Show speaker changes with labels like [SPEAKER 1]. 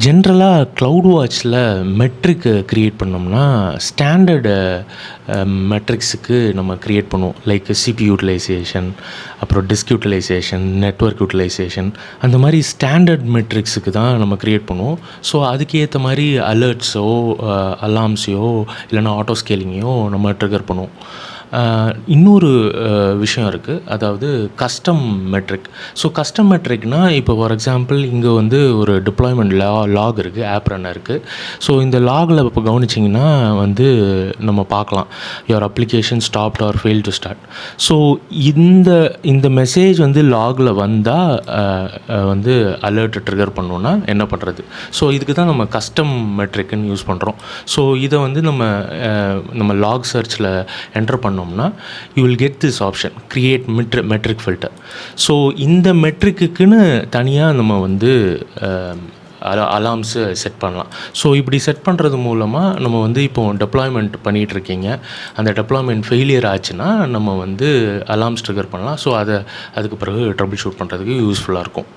[SPEAKER 1] ஜென்ரலாக cloud வாட்ச்சில் matric create பண்ணோம்னா standard மெட்ரிக்ஸுக்கு நம்ம க்ரியேட் பண்ணுவோம். லைக் சிபி யூட்டிலைசேஷன், அப்புறம் டிஸ்க் யூட்டிலைசேஷன், நெட்வொர்க் யூட்டிலைசேஷன், அந்த மாதிரி ஸ்டாண்டர்ட் மெட்ரிக்ஸுக்கு தான் நம்ம க்ரியேட் பண்ணுவோம். ஸோ அதுக்கேற்ற மாதிரி அலர்ட்ஸோ அலார்ம்ஸையோ இல்லைனா ஆட்டோ ஸ்கேலிங்கையோ நம்ம ட்ரிகர் பண்ணுவோம். இன்னொரு விஷயம் இருக்குது, அதாவது கஸ்டம் மெட்ரிக். ஸோ கஸ்டம் மெட்ரிக்னால் இப்போ ஃபார் எக்ஸாம்பிள் இங்கே வந்து ஒரு டிப்ளாய்மெண்ட் லாக் இருக்குது, ஆப் ரன்னர் இருக்குது. ஸோ இந்த லாகில் இப்போ கவனிச்சிங்கன்னா வந்து நம்ம பார்க்கலாம் your application stopped or fail to start. So இந்த மெசேஜ் வந்து லாகில் வந்தால் வந்து அலர்ட் ட்ரிகர் பண்ணோன்னா என்ன பண்ணுறது? ஸோ இதுக்கு தான் நம்ம கஸ்டம் மெட்ரிக்குன்னு யூஸ் பண்ணுறோம். ஸோ இதை வந்து நம்ம லாக் சர்ச்சில் என்டர் பண்ணோம்னா you will get this option, create metric filter. So இந்த மெட்ரிக்குன்னு தனியாக நம்ம வந்து அலார்ம்ஸு செட் பண்ணலாம். ஸோ இப்படி செட் பண்ணுறது மூலமாக நம்ம வந்து இப்போது டெப்ளாய்மெண்ட் பண்ணிகிட்ருக்கீங்க, அந்த டெப்ளாய்மெண்ட் ஃபெயிலியர் ஆச்சுன்னா நம்ம வந்து அலார்ம்ஸ் ட்ரிகர் பண்ணலாம். ஸோ அதுக்கு பிறகு ட்ரபிள் ஷூட் பண்ணுறதுக்கு யூஸ்ஃபுல்லாக இருக்கும்.